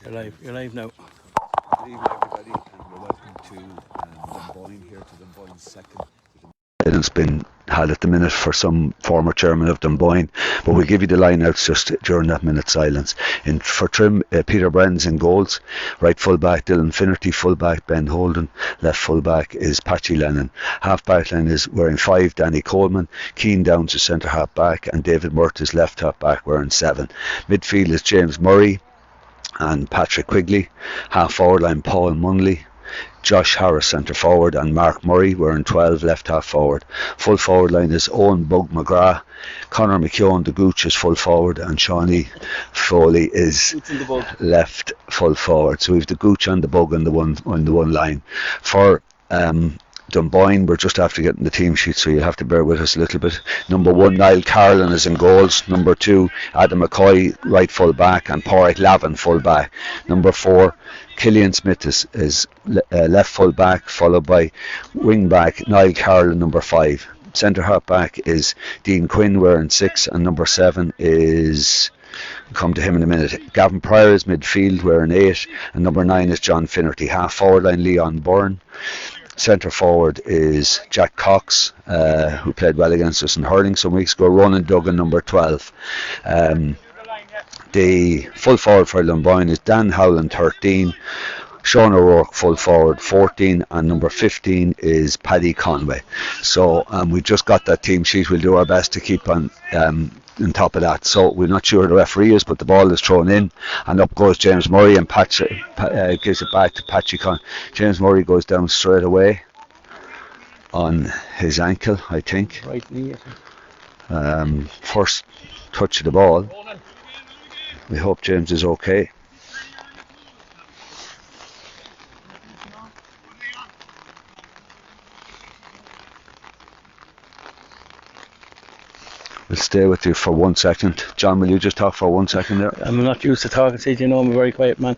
You're live now. Good evening, everybody, and we're welcome to Dunboyne here to Dunboyne's second. It's been had at the minute for some former chairman of Dunboyne, but we'll give you the line-outs just during that minute's silence. For Trim, Peter Bren's in goals, right full-back Dylan Finnerty, full-back Ben Holden, left full-back is Patchy Lennon. Half-back line is wearing 5, Danny Coleman, Keane Downs is centre half-back, and David Murt is left half-back wearing 7. Midfield is James Murray and Patrick Quigley. Half forward line Paul Munley, Josh Harris centre forward, and Mark Murray wearing 12 left half forward. Full forward line is Owen Bug McGrath, Conor McKeown the Gooch is full forward, and Shawnee Foley is left full forward. So we've the Gooch and the Bug on the one line. For Dunboyne, we're just after getting the team sheet, so you'll have to bear with us a little bit. Number 1, Niall Carlin is in goals. Number 2, Adam McCoy, right full back, and Pádraig Lavin full back. Number 4, Killian Smith is left full back, followed by wing back Niall Carlin, number 5. Centre half back is Dean Quinn wearing 6, and number 7 is, we'll come to him in a minute, Gavin Pryor is midfield wearing 8, and number 9 is John Finnerty. Half forward line Leon Byrne. Centre forward is Jack Cox, who played well against us in hurling some weeks ago. Ronan Duggan, number 12. The full forward for Dunboyne is Dan Howland, 13. Sean O'Rourke, full forward, 14, and number 15 is Paddy Conway. So we've just got that team sheet. We'll do our best to keep on top of that. So we're not sure who the referee is, but the ball is thrown in, and up goes James Murray, and gives it back to Patchy Con. James Murray goes down straight away on his ankle, I think. Right knee, I think. First touch of the ball. We hope James is okay. We'll stay with you for 1 second. John, will you just talk for 1 second there? I'm not used to talking, so you know I'm a very quiet man.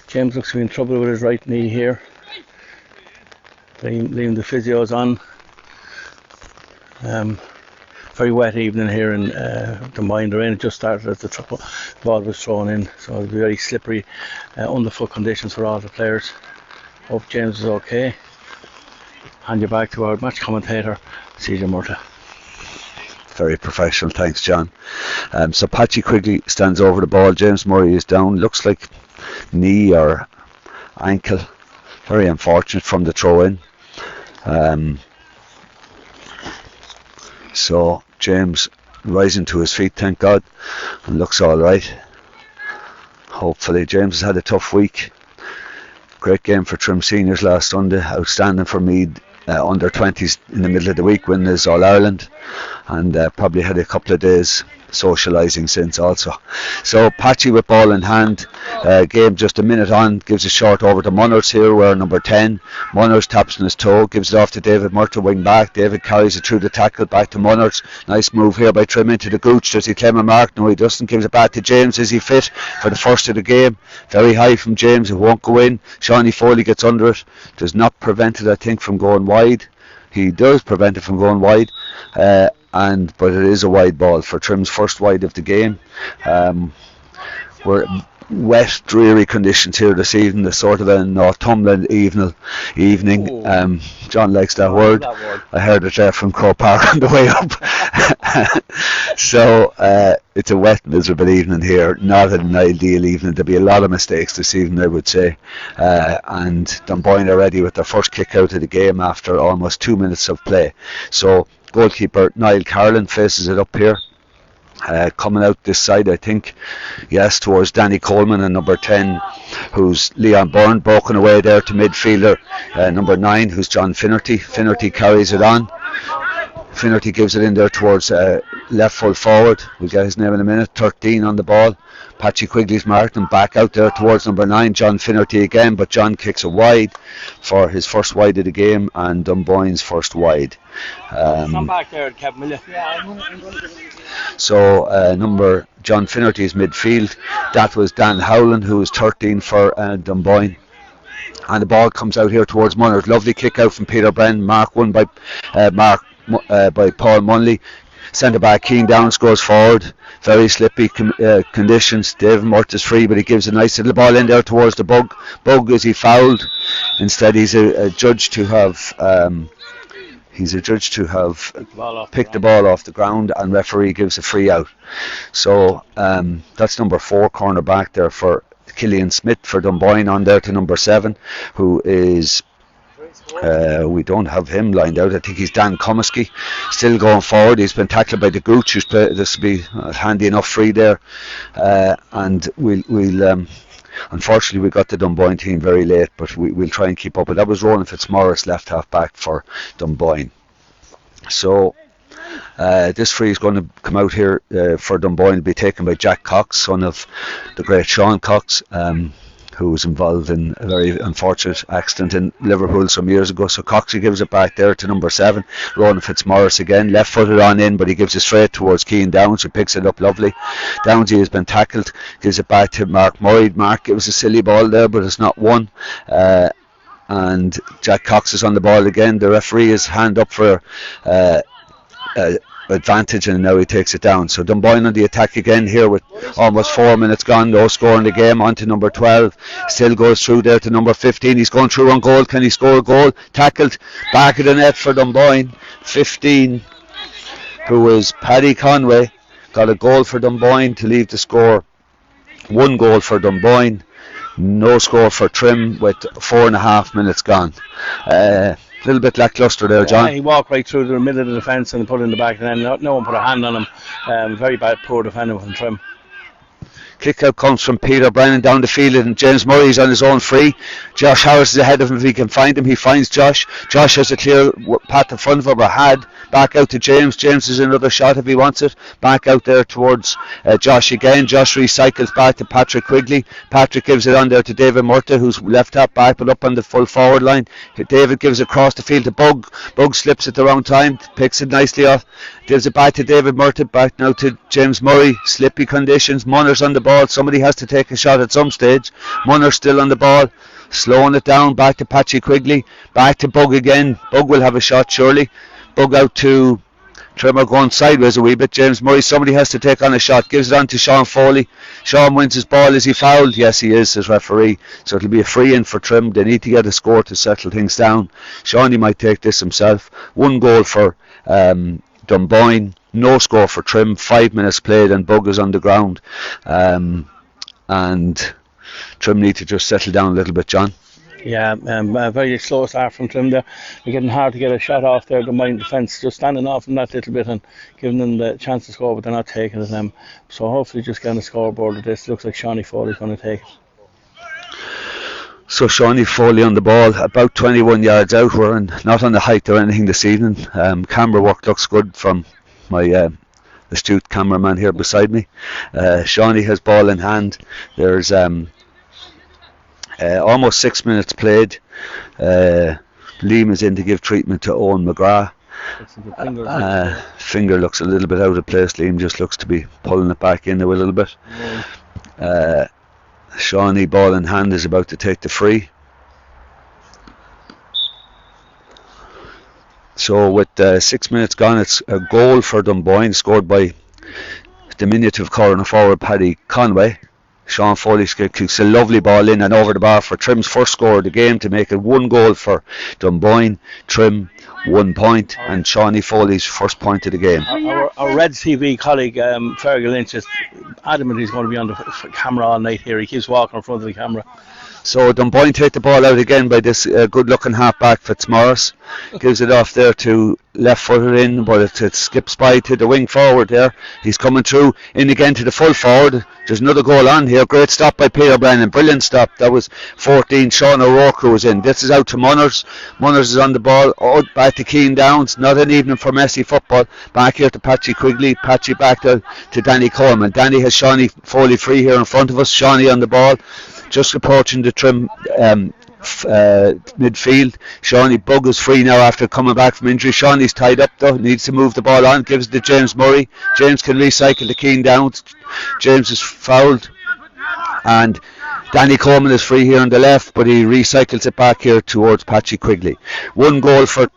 James looks to be in trouble with his right knee here. Leaving the physios on. Very wet evening here in Dunboyne. The rain had just started as the ball was thrown in, so it'll be very slippery, underfoot conditions for all the players. Hope James is okay. Hand you back to our match commentator, CJ Murta. Very professional, thanks John. So Patchy Quigley stands over the ball. James Murray is down, looks like knee or ankle. Very unfortunate from the throw in. So James rising to his feet, thank God, and looks alright. Hopefully. James has had a tough week. Great game for Trim Seniors last Sunday, outstanding for Meath under 20s in the middle of the week, winning his All Ireland, and probably had a couple of days socialising since also. So Patchy with ball in hand, game just a minute on, gives a short over to Munners here, where number 10, Munners taps on his toe, gives it off to David Murta, wing back. David carries it through the tackle back to Munners. Nice move here by Trim into the Gooch. Does he claim a mark? No, he doesn't. Gives it back to James. Is he fit for the first of the game? Very high from James, it won't go in. Shawnee Foley gets under it, does not prevent it, I think, from going wide. He does prevent it from going wide, but it is a wide ball for Trim's first wide of the game. We're wet, dreary conditions here this evening, the sort of an autumnal evening. John likes that word. I heard it there from Crow Park on the way up. So it's a wet, miserable evening here. Not an ideal evening. There'll be a lot of mistakes this evening, I would say. And Dunboyne are ready with their first kick out of the game after almost 2 minutes of play. So goalkeeper Niall Carlin faces it up here. Coming out this side, I think, yes, towards Danny Coleman, and number 10, who's Leon Byrne, broken away there to midfielder number 9, who's John Finnerty. Finnerty carries it on. Finnerty gives it in there towards left full forward. We'll get his name in a minute. 13 on the ball. Patchy Quigley's marked and back out there towards number 9, John Finnerty again, but John kicks it wide for his first wide of the game, and Dunboyne's first wide. Come back there, Kevin, will you? So number John Finnerty's midfield. That was Dan Howland, who was 13 for Dunboyne. And the ball comes out here towards Munners. Lovely kick out from Peter Bren. Mark won by Paul Munley. Centre back Keane Downs goes forward. very slippy conditions. David Murt is free, but he gives a nice little ball in there towards the Bug. Bug, is he fouled? Instead, he's a judge to have picked the ball off the ground, and referee gives a free out. So that's number 4 corner back there for Killian Smith for Dunboyne, on there to number 7, who is we don't have him lined out. I think he's Dan Comiskey, still going forward. He's been tackled by the Gooch, this will be a handy enough free there, and we'll unfortunately we got the Dunboyne team very late, but we'll try and keep up. But that was Ronan Fitzmaurice, left half back for Dunboyne. So this free is going to come out here for Dunboyne, be taken by Jack Cox, son of the great Sean Cox, who was involved in a very unfortunate accident in Liverpool some years ago. So Coxie gives it back there to number 7, Ronan Fitzmaurice again, left footed on in, but he gives it straight towards Cian Downs, who picks it up lovely. Downsy has been tackled, gives it back to Mark Murray. Mark, it was a silly ball there, but it's not one. And Jack Cox is on the ball again. The referee is hand up for advantage, and now he takes it down. So Dunboyne on the attack again here with almost 4 minutes gone, no score in the game. On to number 12, still goes through there to number 15. He's going through on goal. Can he score a goal? Tackled back of the net for Dunboyne. 15, who was Paddy Conway, got a goal for Dunboyne to leave the score 1 goal for Dunboyne, no score for Trim with 4.5 minutes gone. A little bit lacklustre there, John. Yeah, he walked right through the middle of the defence and put it in the back, and then no one put a hand on him. Very bad, poor defending from Trim. Kick out comes from Peter Brennan down the field, and James Murray's on his own free. Josh Harris is ahead of him. If he can find him, he finds Josh. Josh has a clear path in front of him, or had. Back out to James. James has another shot if he wants it. Back out there towards Josh again. Josh recycles back to Patrick Quigley. Patrick gives it on there to David Murta, who's left half back but up on the full forward line. David gives it across the field to Bug. Bug slips at the wrong time, picks it nicely off, gives it back to David Murta. Back now to James Murray. Slippy conditions. Munner's on the ball. Somebody has to take a shot at some stage. Munner's still on the ball, slowing it down. Back to Patchy Quigley, back to Bug again. Bug will have a shot surely. Bug out to Trimmer, going sideways a wee bit. James Murray, somebody has to take on a shot, gives it on to Sean Foley. Sean wins his ball. Is he fouled? Yes, he is, as referee. So it'll be a free in for Trim. They need to get a score to settle things down. Sean, he might take this himself. 1 goal for Dunboyne, no score for Trim. 5 minutes played and Bug is on the ground, and Trim need to just settle down a little bit, John. Yeah, a very slow start from Trim there. They're getting hard to get a shot off there. The Dunboyne defence just standing off them that little bit and giving them the chance to score, but they're not taking it. So hopefully just getting the scoreboard of this. Looks like Shawnee Foley's going to take it. So Shawnee Foley on the ball, about 21 yards out. We're not on the height or anything this evening. Camera work looks good from my astute cameraman here beside me. Shawnee has ball in hand. There's almost 6 minutes played. Liam is in to give treatment to Owen McGrath. Finger looks a little bit out of place. Liam just looks to be pulling it back in a little bit. Shawnee, ball in hand, is about to take the free. So with 6 minutes gone, it's a goal for Dunboyne, scored by diminutive corner forward Paddy Conway. Sean Foley kicks a lovely ball in and over the bar for Trim's first score of the game to make it 1 goal for Dunboyne. Trim 1 point, and Shawnee Foley's first point of the game. Our Red TV colleague Fergal Lynch is adamant he's going to be on the camera all night here. He keeps walking in front of the camera. So Dunboyne take the ball out again by this good looking half back Fitzmaurice. Gives it off there to left footed in, but it skips by to the wing forward there. He's coming through in again to the full forward. There's another goal on here. Great stop by Peter Brennan. Brilliant stop. That was 14. Sean O'Rourke who was in. This is out to Munners. Munners is on the ball. Oh, back to Cian Downs. Not an evening for messy football. Back here to Patchy Quigley. Patchy back to Danny Coleman. Danny has Shawnee Foley free here in front of us. Shawnee on the ball, just approaching the Trim midfield. Shawnee Bug is free now after coming back from injury. Shawnee's tied up though, needs to move the ball on, gives it to James Murray. James can recycle to Cian Downs. James is fouled, and Danny Coleman is free here on the left, but he recycles it back here towards Patchy Quigley. 1 goal for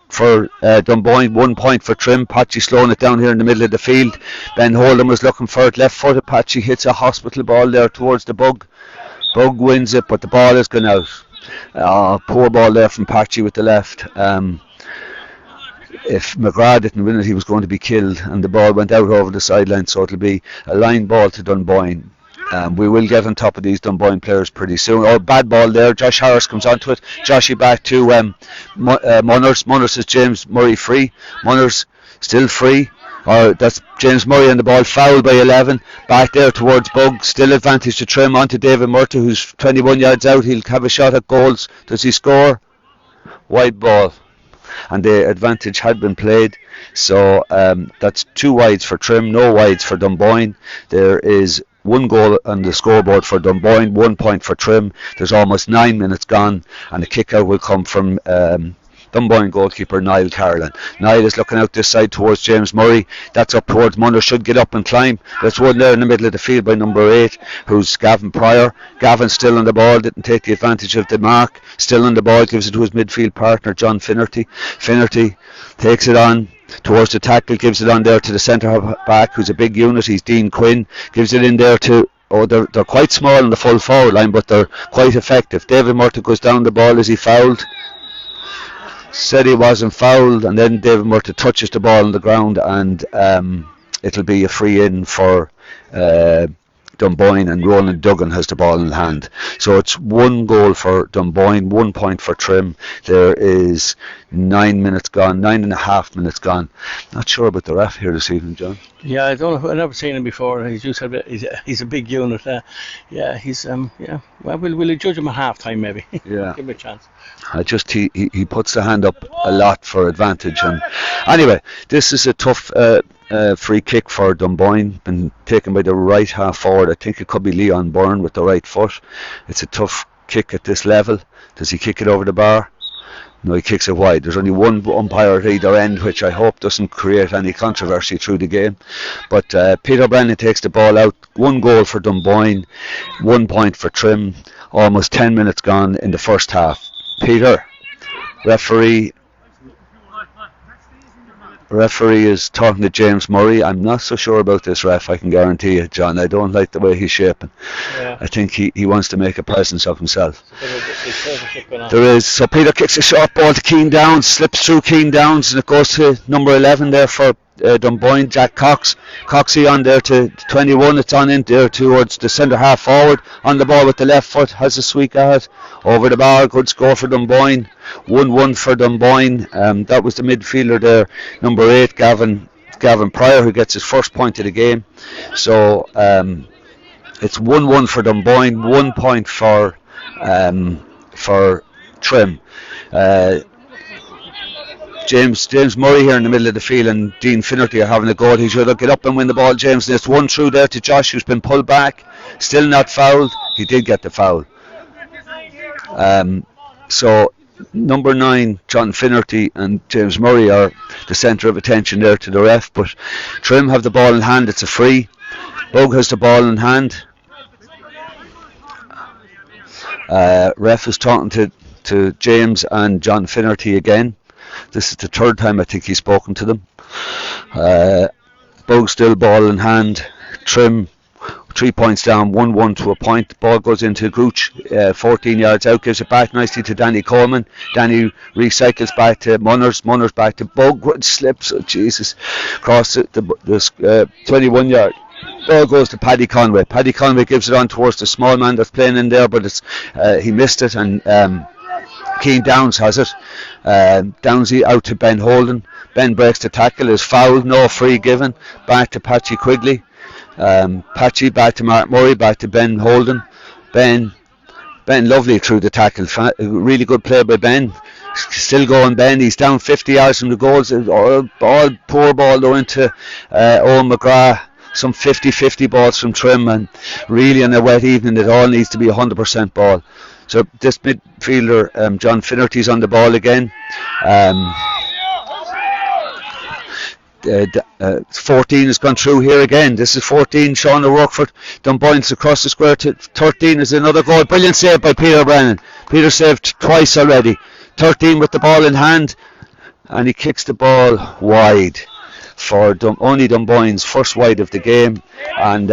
Dunboyne, 1 point for Trim. Patchy slowing it down here in the middle of the field. Ben Holden was looking for it, left footed. Patchy hits a hospital ball there towards the Bug. Bug wins it, but the ball has gone out. Poor ball there from Patchy with the left. If McGrath didn't win it, he was going to be killed, and the ball went out over the sideline, so it'll be a line ball to Dunboyne. We will get on top of these Dunboyne players pretty soon. Bad ball there. Josh Harris comes onto it. Joshy back to Munners. Munners is James Murray free. Munners still free. That's James Murray on the ball, fouled by 11. Back there towards Bug. Still advantage to Trim onto David Murta, who's 21 yards out. He'll have a shot at goals. Does he score? Wide ball. And the advantage had been played, so that's 2 wides for Trim, no wides for Dunboyne. There is 1 goal on the scoreboard for Dunboyne, 1 point for Trim. There's almost 9 minutes gone, and the kick out will come from Dunboyne goalkeeper Niall Carlin. Niall is looking out this side towards James Murray. That's up towards Munner, should get up and climb. There's one there in the middle of the field by number 8, who's Gavin Pryor. Gavin still on the ball, didn't take the advantage of the mark. Still on the ball, gives it to his midfield partner John Finnerty. Finnerty takes it on towards the tackle, gives it on there to the centre back, who's a big unit. He's Dean Quinn. Gives it in there to they're quite small in the full forward line, but they're quite effective. David Murta goes down the ball. Is he fouled? Said he wasn't fouled, and then David Murta touches the ball on the ground, and it'll be a free in for Dunboyne, and Roland Duggan has the ball in hand. So it's 1 goal for Dunboyne, 1 point for Trim. There is 9 minutes gone, 9.5 minutes gone. Not sure about the ref here this evening, John. Yeah, I don't know. I've never seen him before. He's a big unit. He's Well, we'll judge him at half time maybe. Yeah. Give him a chance. He puts the hand up a lot for advantage, and anyway, this is a tough free kick for Dunboyne, been taken by the right half forward. I think it could be Leon Byrne with the right foot. It's a tough kick at this level. Does he kick it over the bar? No, he kicks it wide. There's only one umpire at either end, which I hope doesn't create any controversy through the game. But Peter Brennan takes the ball out. 1 goal for Dunboyne, 1 point for Trim. Almost 10 minutes gone in the first half. Peter, referee is talking to James Murray. I'm not so sure about this ref, I can guarantee you, John. I don't like the way he's shaping. Yeah. I think he wants to make a presence of himself. There is. So Peter kicks a short ball to Keane Downs, slips through Keane Downs, and it goes to number 11 there for Dunboyne, Jack Cox. Coxie on there to 21. It's on in there towards the centre half forward. On the ball with the left foot, has a sweep at it. Over the bar, good score for Dunboyne. 1-1 for Dunboyne. That was the midfielder there, number 8, Gavin Pryor, who gets his first point of the game. So it's 1-1 for Dunboyne, 1 point for Trim. James Murray here in the middle of the field, and Dean Finnerty are having a go. He should get up and win the ball, James. And it's 1 through there to Josh, who's been pulled back. Still not fouled. He did get the foul. So number 9, John Finnerty, and James Murray are the centre of attention there to the ref. But Trim have the ball in hand. It's a free. Bug has the ball in hand. Ref is talking to James and John Finnerty again. This is the 3rd time I think he's spoken to them. Bug still ball in hand. Trim 3 points down, 1-1 to a point. The ball goes into Gooch, 14 yards out, gives it back nicely to Danny Coleman. Danny recycles back to Munners. Munners back to Bug, slips, across the 21 yard. Ball goes to Paddy Conway. Paddy Conway gives it on towards the small man that's playing in there, but he missed it, and Keane Downs has it. Downsy out to Ben Holden. Ben breaks the tackle, is fouled, no free given. Back to Patchy Quigley. Patchy back to Mark Murray, back to Ben Holden. Ben lovely through the tackle. Really good play by Ben. Still going Ben. He's down 50 yards from the goals. Poor ball though into Owen McGrath. Some 50-50 balls from Trim, and really on a wet evening it all needs to be 100% ball. So this midfielder, John Finnerty's on the ball again. 14 has gone through here again. This is 14. Sean O'Rourke. Dunboyne's across the square to 13 is another goal. Brilliant save by Peter Brennan. Peter saved twice already. 13 with the ball in hand, and he kicks the ball wide for only Dunboyne's first wide of the game. And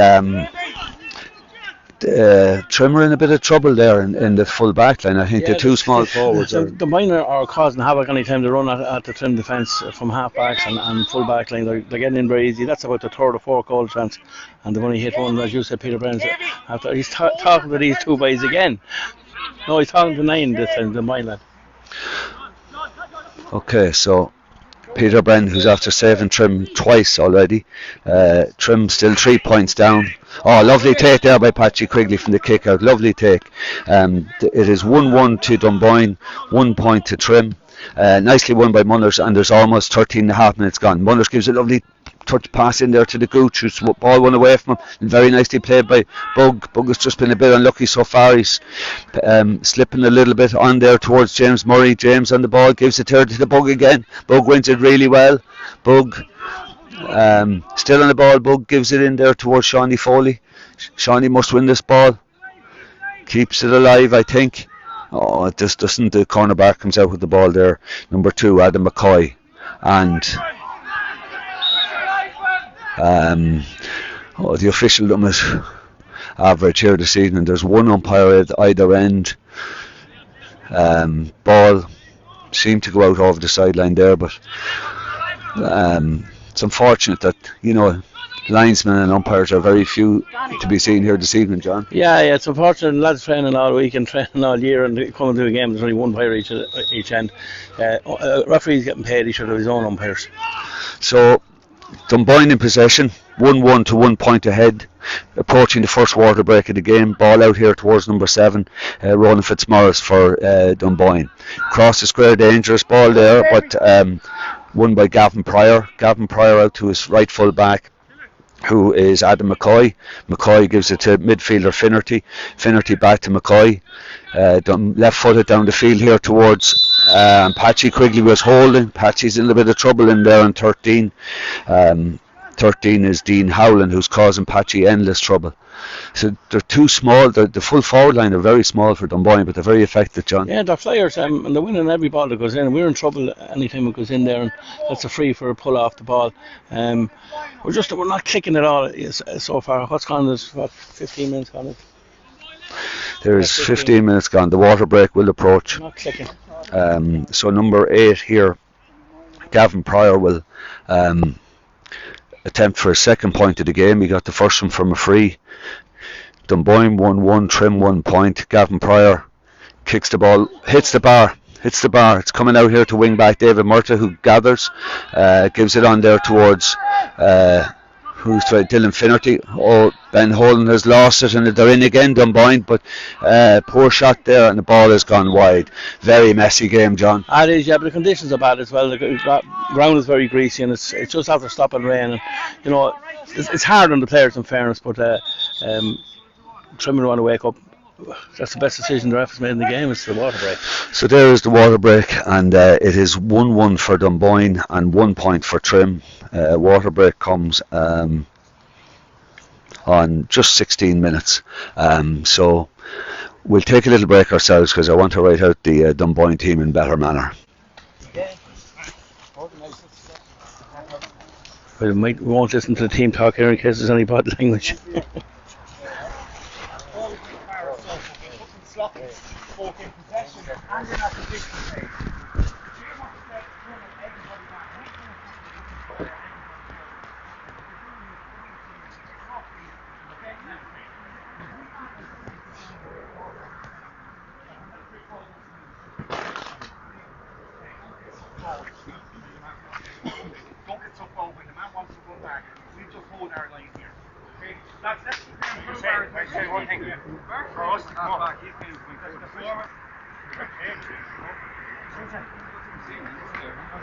Trim are in a bit of trouble there in the full back line. I think the two small forwards Dunboyne are causing havoc any time they run at the Trim defence from half backs and full back line. They're getting in very easy. That's about the third or fourth goal chance, and they've only hit one, as you said, Peter Burns. After he's talking to these two boys again. No, he's talking to 9 this time, Dunboyne lad. Okay, so Peter Brennan, who's after saving Trim twice already. Trim still 3 points down. Oh, lovely take there by Patchy Quigley from the kick out. Lovely take. It is 1-1 to Dunboyne, 1 point to Trim. Nicely won by Mullers, and there's almost 13 and a half minutes gone. Mullers gives a lovely touch pass in there to the Gooch, whose ball won away from him, and very nicely played by Bug. Bug has just been a bit unlucky so far. He's slipping a little bit on there towards James Murray. James on the ball, gives it to the Bug again. Bug wins it really well. Bug still on the ball. Bug gives it in there towards Shawnee Foley. Shawnee must win this ball. Keeps it alive, I think. Oh, it just doesn't. The cornerback comes out with the ball there. Number 2, Adam McCoy. And the officialdom is average here this evening. There's one umpire at either end. Ball seemed to go out over the sideline there, but it's unfortunate that, linesmen and umpires are very few to be seen here this evening, John. Yeah, it's unfortunate. Lads training all week and training all year, and they come into a game. There's only one umpire each end. Referee's getting paid. He should have his own umpires. So Dunboyne in possession, 1-1 to 1 point ahead, approaching the first water break of the game. Ball out here towards number 7, Ronan Fitzmaurice for Dunboyne. Cross the square, dangerous ball there, but won by Gavin Pryor. Gavin Pryor out to his right full back, who is Adam McCoy. McCoy gives it to midfielder Finnerty. Finnerty back to McCoy. Left footed down the field here towards Patchy Quigley was holding. Patchy's in a little bit of trouble in there on 13. 13 is Dean Howland, who's causing Patchy endless trouble. So they're too small. The full forward line are very small for Dunboyne, but they're very effective, John. Yeah, they're flyers, and they're winning every ball that goes in. We're in trouble anytime it goes in there, and that's a free for a pull off the ball. We're not clicking at all so far. What's gone? There's 15 minutes gone. There's 15 minutes gone. The water break will approach. Not clicking. So number 8 here, Gavin Pryor will attempt for a second point of the game. He got the first one from a free. Dunboyne 1-1, Trim 1 point. Gavin Pryor kicks the ball, hits the bar. It's coming out here to wing back David Murta, who gathers, gives it on there towards Dylan Finnerty. Oh, Ben Holden has lost it, and they're in again, Dunboyne, but poor shot there, and the ball has gone wide. Very messy game, John. It is, yeah, but the conditions are bad as well. The ground is very greasy, and it's just after stopping rain, and it's hard on the players, in fairness, but Trim want to wake up. That's the best decision the ref has made in the game. It's the water break. So there is the water break, and it is 1-1 for Dunboyne and 1 point for Trim. Water break comes on just 16 minutes. So we'll take a little break ourselves, because I want to write out the Dunboyne team in better manner. We won't listen to the team talk here in case there's any bad language.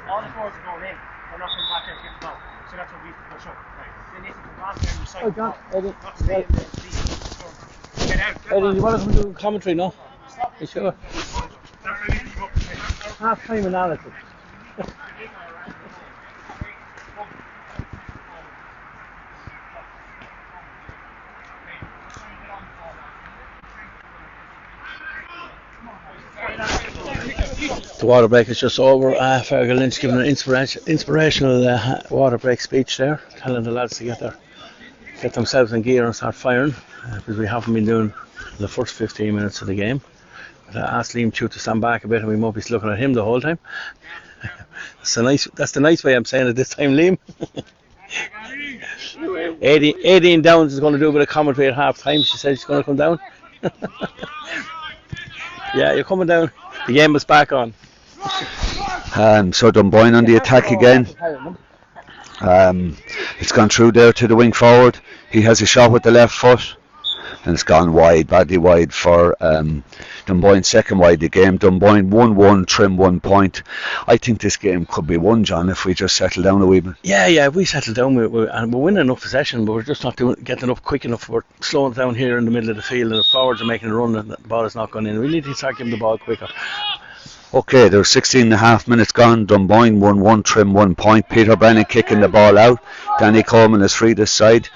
All the forwards are going in. They're not coming back there to get the ball. So that's what we have to push up. They need to come back there and recycle the ball. Eddie, you want to come do commentary, no? You sure? Half time analysis. The water break is just over. Fergal Lynch giving an inspirational water break speech there, telling the lads to get themselves in gear and start firing, because we haven't been doing the first 15 minutes of the game. Asked Liam Chu to stand back a bit, and we won't be looking at him the whole time. That's the nice way I'm saying it this time, Liam. 18 Downs is going to do a bit of commentary at half time. She said she's going to come down. Yeah, you're coming down. The game is back on. So Dunboyne on the attack again. It's gone through there to the wing forward. He has a shot with the left foot, and it's gone wide, badly wide for Dunboyne. Second wide the game. Dunboyne 1-1, Trim 1 point. I think this game could be won, John, if we just settle down a wee bit. Yeah, if we settle down, and we're winning enough possession, but we're just not getting up quick enough. We're slowing it down here in the middle of the field, and the forwards are making a run, and the ball is not going in. We need to start giving the ball quicker. Okay, there's 16 and a half minutes gone. Dunboyne 1-1, Trim 1 point. Peter Brennan kicking the ball out. Danny Coleman is free this side.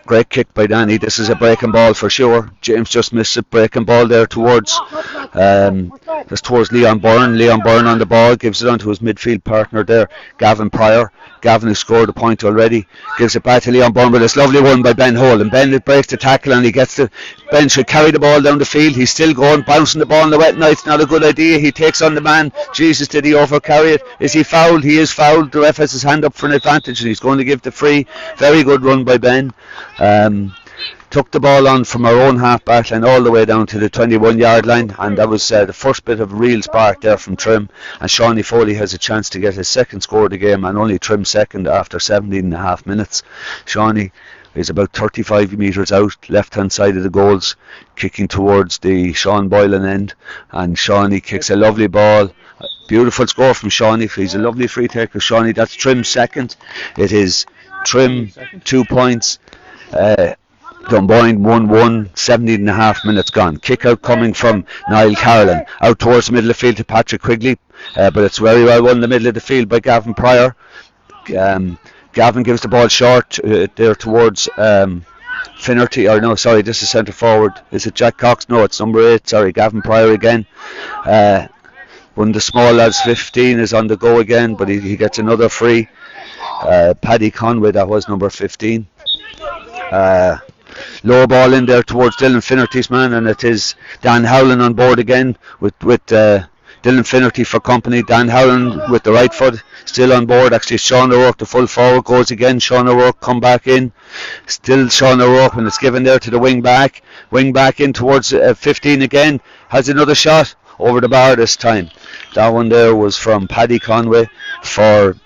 Great kick by Danny. This is a breaking ball for sure. James just missed it. Breaking ball there towards Leon Byrne. Leon Byrne on the ball, gives it on to his midfield partner there, Gavin Pryor. Gavin, who scored a point already, gives it back to Leon Byrne with this lovely one by Ben Hole, and Ben breaks the tackle, and Ben should carry the ball down the field. He's still going, bouncing the ball in the wet night. Not a good idea. He takes on the man. Jesus, did he over carry it? Is he fouled? He is fouled. The ref has his hand up for an advantage, and he's going to give the free. Very good run by Ben. Took the ball on from our own half back line all the way down to the 21 yard line, and that was the first bit of real spark there from Trim. And Shawnee Foley has a chance to get his second score of the game, and only Trim second after 17 and a half minutes. Shawnee is about 35 metres out, left hand side of the goals, kicking towards the Sean Boylan end, and Shawnee kicks a lovely ball. Beautiful score from Shawnee. He's a lovely free taker. Shawnee, that's Trim second. It is Trim 2 points, Dunboyne 1-1, 17 and a half minutes gone. Kick out coming from Niall Carolan, out towards the middle of the field to Patrick Quigley, but it's very well won in the middle of the field by Gavin Pryor. Gavin gives the ball short there towards Finnerty, or no, sorry, this is centre forward. Is it Jack Cox? No, it's number 8, sorry, Gavin Pryor again. One of the small lads, 15, is on the go again, but he gets another free. Paddy Conway, that was number 15. Low ball in there towards Dylan Finnerty's man, and it is Dan Howland on board again with Dylan Finnerty for company. Dan Howland with the right foot still on board. Actually, Sean O'Rourke, the full forward, goes again. Sean O'Rourke come back in. Still Sean O'Rourke, and it's given there to the wing back. Wing back in towards 15 again. Has another shot over the bar this time. That one there was from Paddy Conway for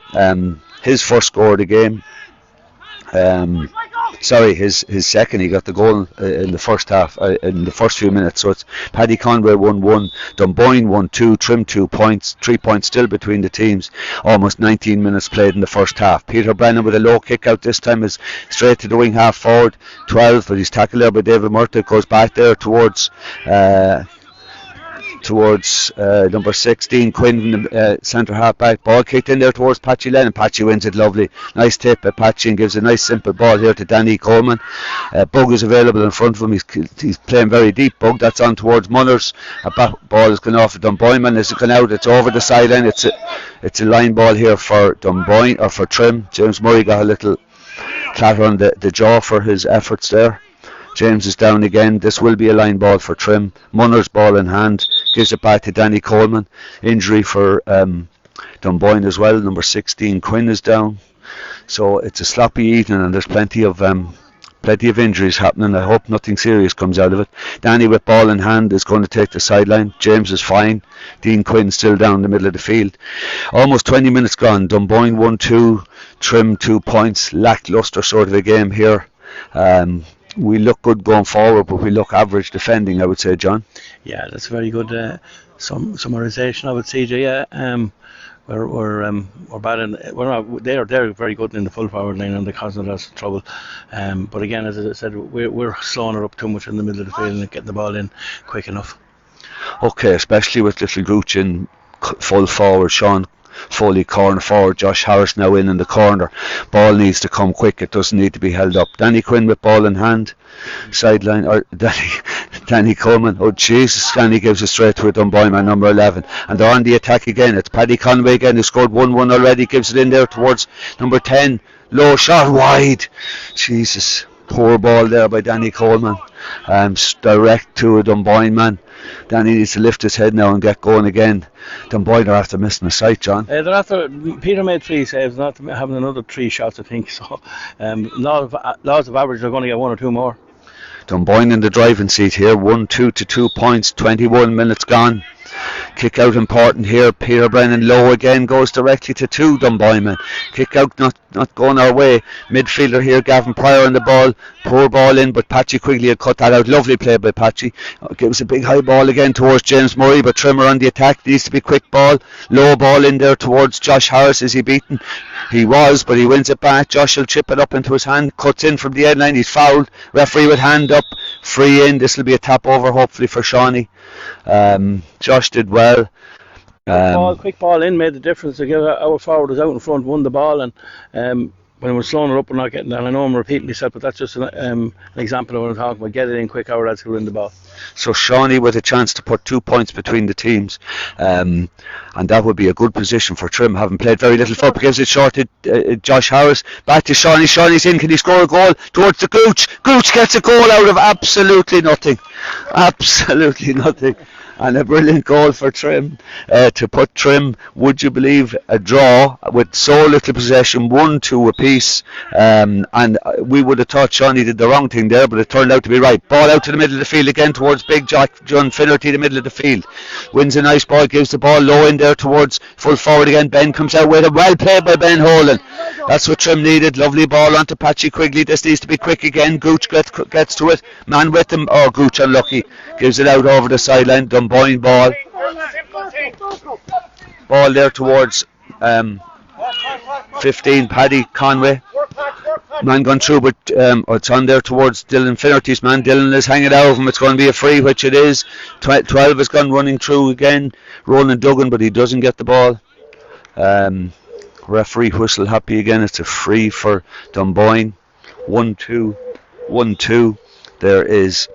his first score of the game. Sorry, his second. He got the goal in the first half, in the first few minutes. So it's Paddy Conway 1-1, Dunboyne 1-2, Trim 2 points, 3 points still between the teams. Almost 19 minutes played in the first half. Peter Brennan with a low kick out this time is straight to the wing half forward, 12, but he's tackled there by David Murtagh. Goes back there towards number 16 Quinn, centre half back. Ball kicked in there towards Patchy Lennon. Patchy wins it lovely. Nice tip by Patchy, and gives a nice simple ball here to Danny Coleman. Bug is available in front of him. He's playing very deep. Bug, that's on towards Munners. A ball is going off at Dunboyne. As it gone out, it's over the sideline. It's a line ball here for Dunboyne, or for Trim. James Murray got a little clatter on the jaw for his efforts there. James is down again. This will be a line ball for Trim. Munners ball in hand, gives it back to Danny Coleman. Injury for Dunboyne as well. Number 16 Quinn is down. So it's a sloppy evening, and there's plenty of injuries happening. I hope nothing serious comes out of it. Danny with ball in hand is going to take the sideline. James is fine. Dean Quinn still down the middle of the field. Almost 20 minutes gone. Dunboyne 1-2, Trim 2 points. Lacklustre sort of a game here. We look good going forward, but we look average defending, I would say, John. Yeah, that's very good summarisation, I would say, yeah. We're bad in, they're very good in the full forward line, and they're causing us trouble. But again, as I said, we're slowing it up too much in the middle of the field and getting the ball in quick enough. Okay, especially with Little Gooch in full forward. Sean Foley corner forward. Josh Harris now in the corner. Ball needs to come quick. It doesn't need to be held up. Danny Quinn with ball in hand. Sideline, or Danny Coleman. Oh Jesus, Danny gives it straight to a Dunboyne man, number 11. And they're on the attack again. It's Paddy Conway again, who scored 1-1 already. Gives it in there towards number 10. Low shot wide. Jesus, poor ball there by Danny Coleman. Direct to a Dunboyne man. Danny needs to lift his head now and get going again. Dunboyne are after missing a sight, John. They're after, Peter made 3 saves, not having another 3 shots, I think. So, laws of average, they're going to get 1 or 2 more. Dunboyne in the driving seat here, 1-2 to 2 points, 21 minutes gone. Kick out important here. Peter Brennan low again, goes directly to 2 Dunboyne men. Kick out not going our way. Midfielder here, Gavin Pryor on the ball. Poor ball in, but Patchy Quigley had cut that out. Lovely play by Patchy. Gives a big high ball again towards James Murray, but Trimmer on the attack. Needs to be quick ball. Low ball in there towards Josh Harris. Is he beaten? He was, but he wins it back. Josh will chip it up into his hand. Cuts in from the end line. He's fouled. Referee with hand up. Free in. This will be a tap over hopefully for Shawnee. Josh did well. Quick ball in made the difference. Our forward was out in front, won the ball, and when we're slowing it up, we're not getting that. I know I'm repeating myself, but that's just an example of what I'm talking about. Get it in quick, our lads who win the ball. So Shawnee with a chance to put 2 points between the teams, and that would be a good position for Trim, having played very little football. Gives it short to Josh Harris. Back to Shawnee. Shawnee's in. Can he score a goal towards the Gooch? Gooch gets a goal out of absolutely nothing. Absolutely nothing. And a brilliant goal for Trim to put Trim, would you believe, a draw with so little possession, 1-2 apiece. And we would have thought Shawnee did the wrong thing there, but it turned out to be right. Ball out to the middle of the field again towards Big John Finnerty, the middle of the field. Wins a nice ball, gives the ball low in there towards full forward again. Ben comes out with it. Well played by Ben Holan. That's what Trim needed. Lovely ball onto Patchy Quigley. This needs to be quick again. Gooch gets to it. Man with him. Oh, Gooch unlucky. Gives it out over the sideline. Dunboyne ball. Ball there towards 15, Paddy Conway. Man gone through, but it's on there towards Dylan Finnerty's man. Dylan is hanging out of him. It's going to be a free, which it is. 12 has gone running through again. Ronan Duggan, but he doesn't get the ball. Referee whistle happy again. It's a free for Dunboyne. 1-2. There is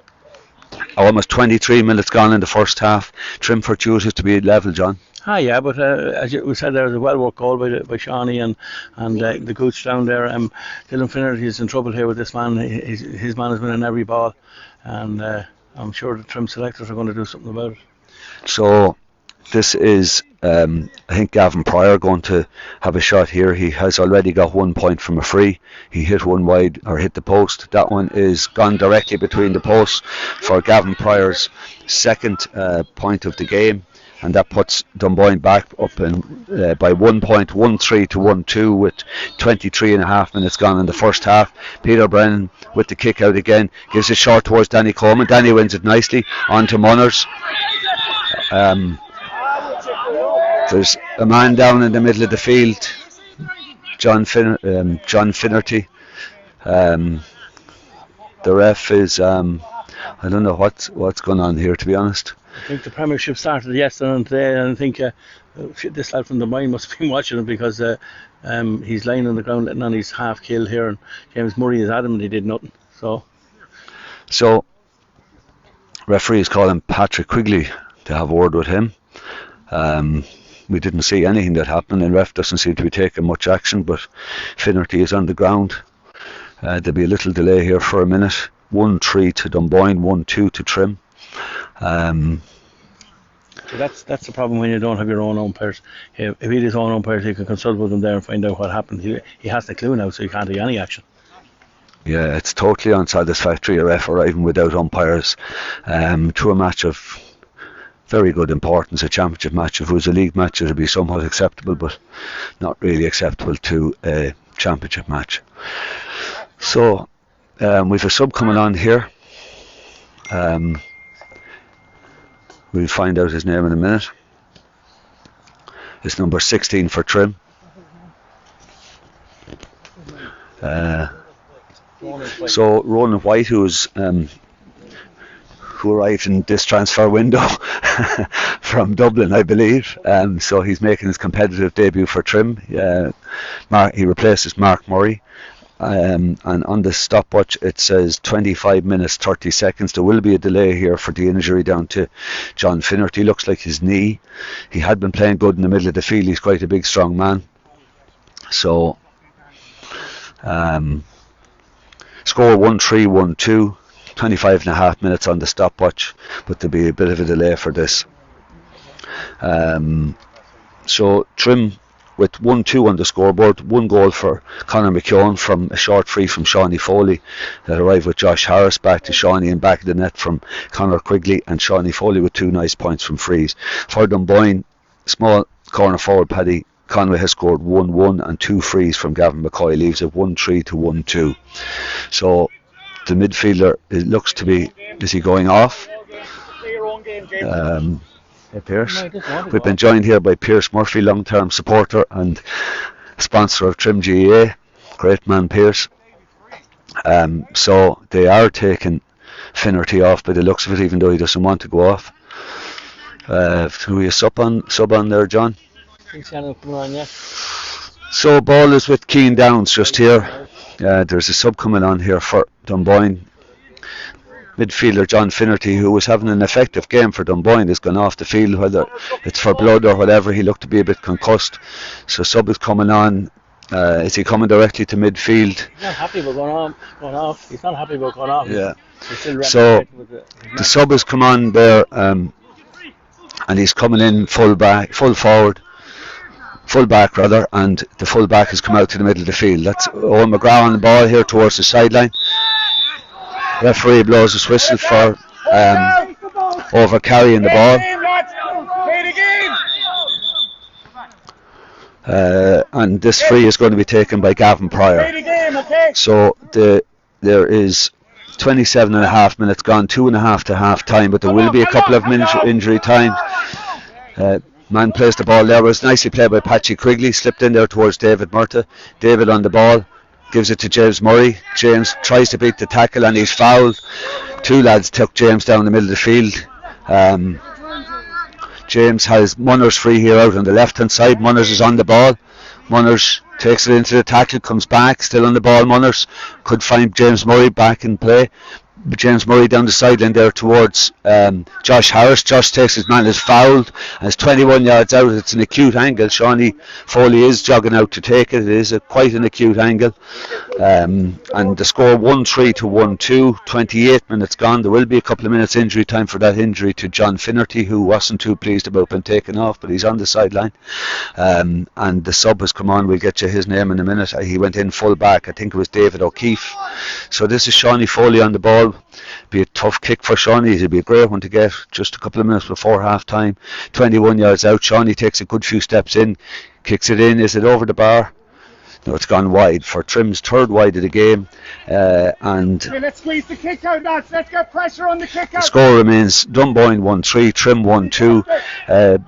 almost 23 minutes gone in the first half. Trimford chooses to be level, John. Yeah, but as we said, there was a well-worked goal by Shawnee and the Gooch down there. Dylan Finnerty is in trouble here with this man. His man has been in every ball, and I'm sure the Trim selectors are going to do something about it. So this is, I think, Gavin Pryor going to have a shot here. He has already got 1 point from a free. He hit one wide, or hit the post. That one is gone directly between the posts for Gavin Pryor's second point of the game. And that puts Dunboyne back up by 1 point, 1-3 to 1-2 with 23 and a half minutes gone in the first half. Peter Brennan with the kick out again, gives it short towards Danny Coleman. Danny wins it nicely on to Munners. There's a man down in the middle of the field, John Finnerty. The ref is I don't know what's going on here, to be honest. I think the Premiership started yesterday and today, and I think this lad from Dunboyne must have been watching it, because he's lying on the ground letting on his half kill here, and James Murray is adamant he did nothing. So referee is calling Patrick Quigley to have a word with him. We didn't see anything that happened, and ref doesn't seem to be taking much action, but Finnerty is on the ground. There'll be a little delay here for a minute. 1-3 to Dunboyne, 1-2 to Trim. So that's the problem when you don't have your own umpires. If he had his own umpires, he can consult with them there and find out what happened. He hasn't a clue now, so he can't take any action. Yeah, it's totally unsatisfactory, a ref arriving without umpires to a match of very good importance, a championship match. If it was a league match, it would be somewhat acceptable, but not really acceptable to a championship match. So we've a sub coming on here. We'll find out his name in a minute. It's number 16 for Trim. So Ronan White, who who arrived in this transfer window from Dublin, I believe. So he's making his competitive debut for Trim. He replaces Mark Murray. And on the stopwatch it says 25 minutes 30 seconds. There will be a delay here for the injury down to John Finnerty. Looks like his knee. He had been playing good in the middle of the field. He's quite a big strong man. So score 1-3, 1-2, 25 and a half minutes on the stopwatch, but there'll be a bit of a delay for this. So Trim with 1-2 on the scoreboard, 1 goal for Conor McKeown from a short free from Shawnee Foley that arrived with Josh Harris back to Shawnee, and back of the net from Conor Quigley, and Shawnee Foley with 2 nice points from frees. For Dunboyne, small corner forward Paddy Conway has scored 1-1 and 2 frees from Gavin McCoy, leaves it 1-3 to 1-2. So the midfielder, it looks to be, is he going off? Pierce. We've been joined here by Pierce Murphy, long-term supporter and sponsor of Trim GEA. Great man, Pierce. So they are taking Finnerty off by the looks of it, even though he doesn't want to go off. Who you sub on there, John? So ball is with Keane Downs just here. There's a sub coming on here for Dunboyne. Midfielder John Finnerty, who was having an effective game for Dunboyne, has gone off the field, whether it's for blood or whatever. He looked to be a bit concussed, so sub is coming on. Is he coming directly to midfield? He's not happy about going off. He's not happy about going off. Yeah. So the sub has come on there, and he's coming in full back, and the full back has come out to the middle of the field. That's Owen McGrath on the ball here towards the sideline. Referee blows his whistle for over carrying the ball. And this free is going to be taken by Gavin Pryor. So there is 27 and a half minutes gone, 2.5 to half time, but there will be a couple of minutes injury time. Man plays the ball there. It was nicely played by Patchy Quigley, slipped in there towards David Murta. David on the ball, gives it to James Murray. James tries to beat the tackle and he's fouled. 2 lads took James down the middle of the field. James has Munners free here out on the left hand side. Munners is on the ball. Munners takes it into the tackle, comes back, still on the ball. Munners could find James Murray back in play. James Murray down the sideline there towards Josh Harris. Josh takes his man, is fouled, and it's 21 yards out. It's an acute angle. Shawnee Foley is jogging out to take it. It is quite an acute angle. And the score 1-3 to 1-2. 28 minutes gone. There will be a couple of minutes injury time for that injury to John Finnerty, who wasn't too pleased about being taken off, but he's on the sideline. And the sub has come on. We'll get you his name in a minute. He went in full back. I think it was David O'Keefe. So this is Shawnee Foley on the ball. Be a tough kick for Shawnee. It'll be a great one to get just a couple of minutes before half time. 21 yards out. Shawnee takes a good few steps in, kicks it in. Is it over the bar? No, it's gone wide for Trim's third wide of the game. And let's squeeze the kick out, lads. Let's get pressure on the kick out. The score remains Dunboyne 1-3, Trim 1-2.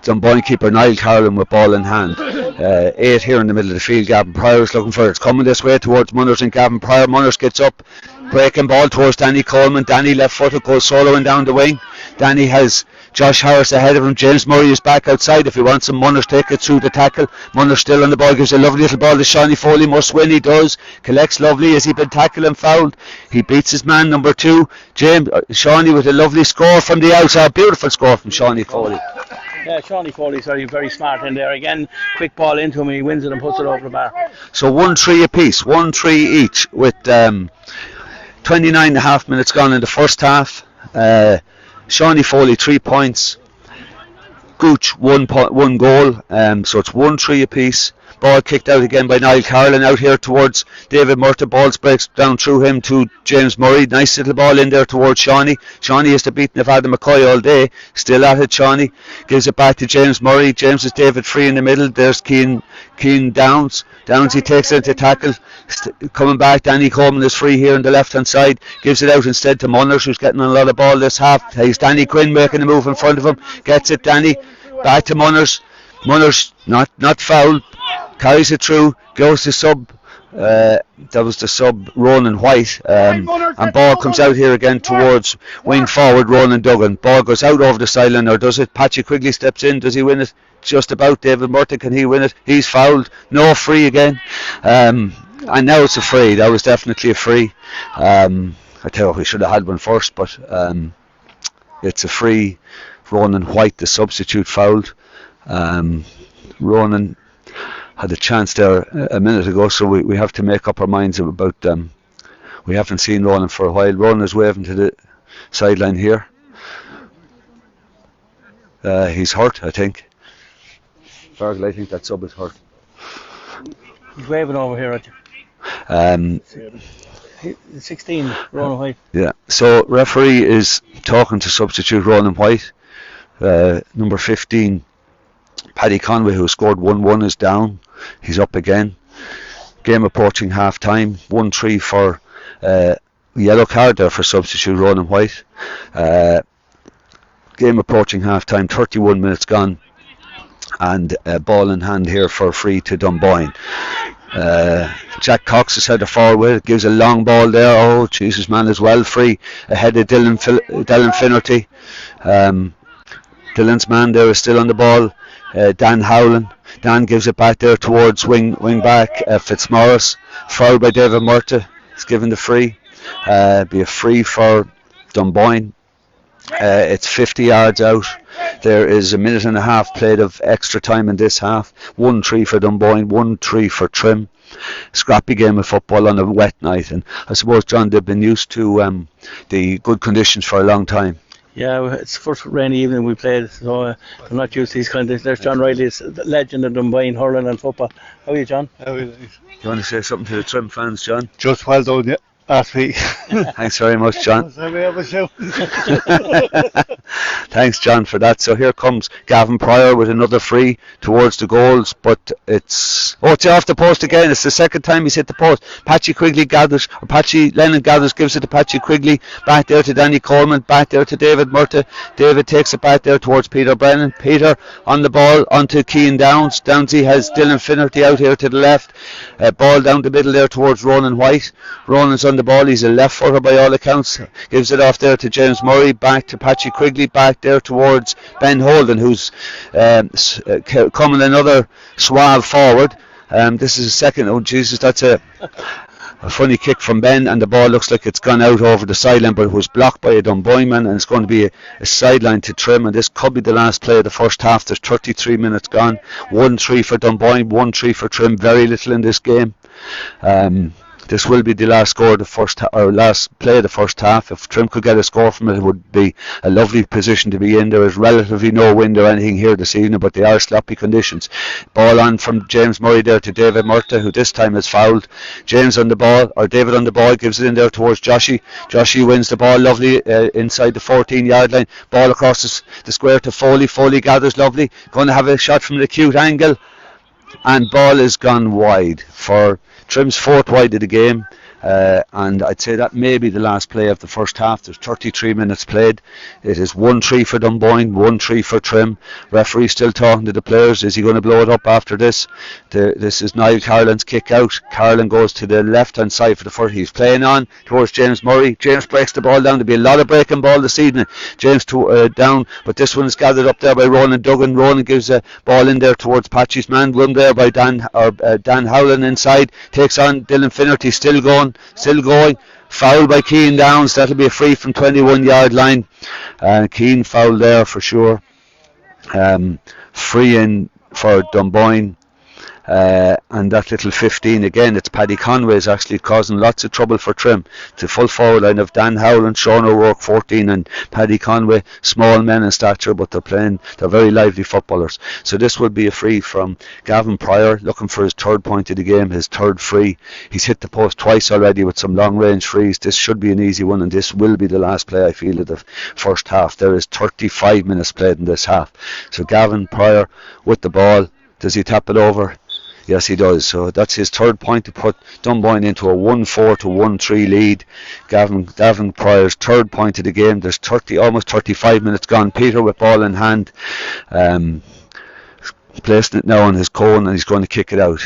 Dunboyne keeper Niall Carlin with ball in hand. 8 here in the middle of the field. Gavin Pryor is looking for it. It's coming this way towards Munners and Gavin Pryor. Munners gets up, breaking ball towards Danny Coleman. Danny left footed goes soloing down the wing. Danny has Josh Harris ahead of him. James Murray is back outside if he wants him. Munners take it through the tackle. Munners still on the ball, gives a lovely little ball to Shawnee Foley. Must win, he does. Collects lovely. Has he been tackled and fouled? He beats his man, number 2. Shawnee with a lovely score from the outside. Beautiful score from Shawnee Foley. Yeah, Shawnee Foley's very smart in there. Again, quick ball into him and he wins it and puts it over the bar. So 1-3 apiece, 1-3 each, with 29 and a half minutes gone in the first half. Shawnee Foley 3 points, Gooch 1 goal, so it's 1-3 apiece. Ball kicked out again by Niall Carlin out here towards David Murta. Ball breaks down through him to James Murray. Nice little ball in there towards Shawnee. Shawnee has to beat Nevada McCoy all day. Still at it, Shawnee. Gives it back to James Murray. James is David free in the middle. There's Keane Downs. Downs, he takes it into tackle. Coming back, Danny Coleman is free here on the left hand side. Gives it out instead to Munners, who's getting a lot of ball this half. He's Danny Quinn making a move in front of him. Gets it, Danny. Back to Munners. Munners not fouled. Carries it through, goes to sub That was the sub Ronan White, and ball comes out here again towards wing forward Ronan Duggan. Ball goes out over the sideline, or does it? Patchy Quigley steps in. Does he win it? Just about. David Murta, can he win it? He's fouled. No, free again. And now it's a free. That was definitely a free. I tell you, we should have had one first, but it's a free. Ronan White, the substitute, fouled. Ronan had a chance there a minute ago, so we have to make up our minds about them. We haven't seen Ronan for a while. Ronan is waving to the sideline here. He's hurt, I think. Fergal, I think that sub is hurt. He's waving over here at you. 16, Ronan White. Yeah, so referee is talking to substitute Ronan White. Number 15, Paddy Conway, who scored 1-1, is down. He's up again. Game approaching half time. 1-3 for yellow card there for substitute Ronan White. Game approaching half time. 31 minutes gone. And ball in hand here for a free to Dunboyne. Jack Cox is headed forward, gives a long ball there. Oh Jesus, man, is well free ahead of Dylan Finnerty. Dylan's man there is still on the ball. Dan Howland. Dan gives it back there towards wing back Fitzmaurice. Fouled by David Murta. He's given the free. Be a free for Dunboyne. It's 50 yards out. There is a minute and a half played of extra time in this half. 1-3 for Dunboyne, 1-3 for Trim. Scrappy game of football on a wet night, and I suppose, John, they've been used to the good conditions for a long time. Yeah, it's the first rainy evening we played, so I'm not used to these conditions. There's John Riley, the legend of Dunboyne hurling and football. How are you, John? How are you? You want to say something to the Trim fans, John? Just well done, yeah. Last week. Thanks very much, John. Thanks, John, for that. So here comes Gavin Pryor with another free towards the goals, but it's off the post again. It's the second time he's hit the post. Patchy Lennon gathers, gives it to Patchy Quigley, back there to Danny Coleman, back there to David Murta. David takes it back there towards Peter Brennan. Peter on the ball onto Keane Downs. Downsy has Dylan Finnerty out here to the left. Ball down the middle there towards Ronan White. Ronan's on the ball. He's a left footer by all accounts. Gives it off there to James Murray, back to Patchy Quigley, back there towards Ben Holden, who's coming another suave forward. This is a second. Oh Jesus, that's a funny kick from Ben, and the ball looks like it's gone out over the sideline, but it was blocked by a Dunboyne man, and it's going to be a sideline to Trim, and this could be the last play of the first half. There's 33 minutes gone. 1-3 for Dunboyne, 1-3 for Trim. Very little in this game. This will be the last score of the first last play of the first half. If Trim could get a score from it, it would be a lovely position to be in. There is relatively no wind or anything here this evening, but they are sloppy conditions. Ball on from James Murray there to David Murta, who this time is fouled. James on the ball, or David on the ball, gives it in there towards Joshy. Joshy wins the ball lovely inside the 14-yard line. Ball across the square to Foley. Foley gathers lovely. Going to have a shot from an acute angle, and ball is gone wide for Trim's fourth wide of the game, and I'd say that may be the last play of the first half. There's 33 minutes played. It is 1-3 for Dunboyne, 1-3 for Trim. Referee still talking to the players. Is he going to blow it up after this? This is Niall Carlin's kick out. Carlin goes to the left hand side for the first. He's playing on towards James Murray. James breaks the ball down. There'll be a lot of breaking ball this evening. James down, but this one is gathered up there by Ronan Duggan. Ronan gives a ball in there towards Patchy's man. Run there by Dan Howland inside. Takes on Dylan Finnerty. Still going. Foul by Keane Downs. That'll be a free from 21-yard line. Keane foul there for sure. Free in for Dunboyne. And that little 15 again, it's Paddy Conway is actually causing lots of trouble for Trim. The full forward line of Dan Howland, Sean O'Rourke 14 and Paddy Conway, small men in stature, but they're very lively footballers. So this will be a free from Gavin Pryor, looking for his third point of the game, his third free. He's hit the post twice already with some long range frees. This should be an easy one, and this will be the last play, I feel, of the first half. There is 35 minutes played in this half. So Gavin Pryor with the ball. Does he tap it over? Yes, he does. So that's his third point to put Dunboyne into a 1-4 to 1-3 lead. Gavin Pryor's third point of the game. There's almost 35 minutes gone. Peter with ball in hand, placing it now on his cone, and he's going to kick it out.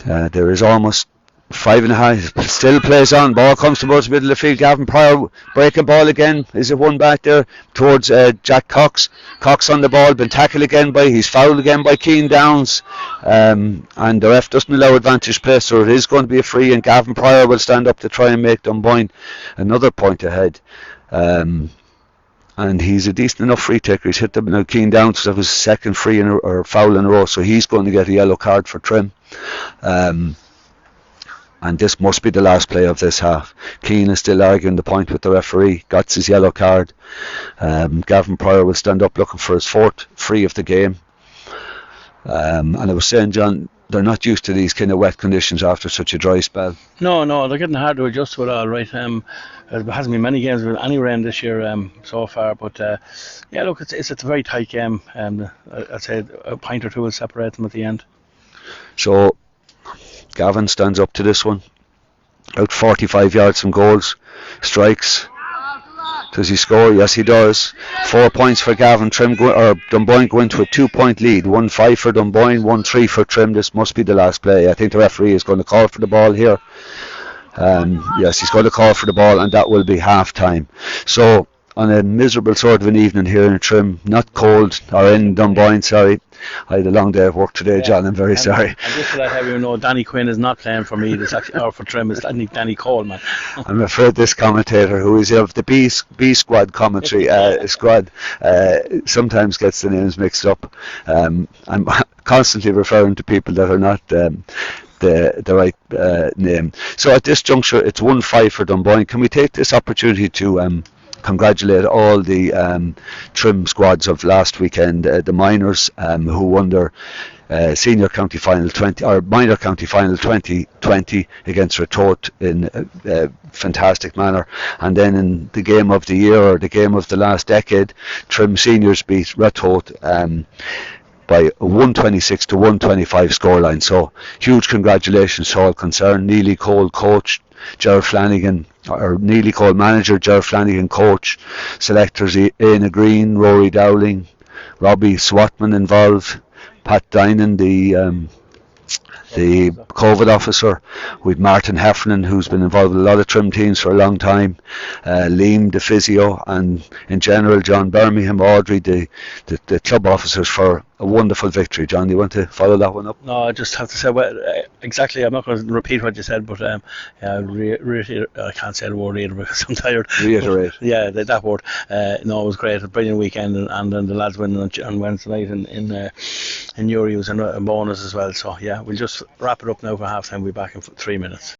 There is almost 5.5. Still plays on. Ball comes towards the middle of the field. Gavin Pryor breaking ball again. Is it one back there towards Jack Cox? Cox on the ball. Been tackled again he's fouled again by Keane Downs. And the ref doesn't allow advantage play, so it is going to be a free. And Gavin Pryor will stand up to try and make Dunboyne another point ahead. And he's a decent enough free taker. He's hit them now. Keane Downs, that was his second free or foul in a row, so he's going to get a yellow card for Trim. And this must be the last play of this half. Keane is still arguing the point with the referee. Got his yellow card. Gavin Pryor will stand up looking for his fourth free of the game. And I was saying, John, they're not used to these kind of wet conditions after such a dry spell. No, they're getting hard to adjust to it all, right? There hasn't been many games with any rain this year so far, but yeah, look, it's a very tight game. I'd say a point or two will separate them at the end. So Gavin stands up to this one. Out 45 yards from goals. Strikes. Does he score? Yes, he does. 4 points for Gavin. Dunboyne going to a 2-point lead. 1-5 for Dunboyne, 1-3 for Trim. This must be the last play. I think the referee is going to call for the ball here. Yes, he's going to call for the ball, and that will be half time. So on a miserable sort of an evening here in Trim, not cold, or in Dunboyne, sorry. I had a long day of work today, yeah, John, I'm very sorry. And just to let everyone know, Danny Quinn is not playing for me, or for Trim, it's Danny Coleman. I'm afraid this commentator, who is of the B squad commentary squad, sometimes gets the names mixed up. I'm constantly referring to people that are not the right name. So at this juncture, it's 1-5 for Dunboyne. Can we take this opportunity to congratulate all the Trim squads of last weekend, the minors who won their senior county final 20 or minor county final 2020 against Ratoath in a fantastic manner, and then in the game of the year, or the game of the last decade, Trim seniors beat Ratoath by a 126 to 125 scoreline. So huge congratulations to all concerned. Neely Cole coach, Gerard Flanagan, or Neely Cole manager, Gerard Flanagan coach, selectors Aina Green, Rory Dowling, Robbie Swatman involved, Pat Dinan, the COVID officer, with Martin Heffernan, who's been involved with a lot of Trim teams for a long time, Liam the physio, and in general John Birmingham, Audrey, the club officers, for a wonderful victory. John, do you want to follow that one up? No, I just have to say, exactly, I'm not going to repeat what you said, but I can't say the word either because I'm tired. Reiterate. Yeah, that word. No, it was great, a brilliant weekend, and then the lads winning on Wednesday night in Newry was a bonus as well. So yeah, we'll just wrap it up now for half time. We'll be back in 3 minutes.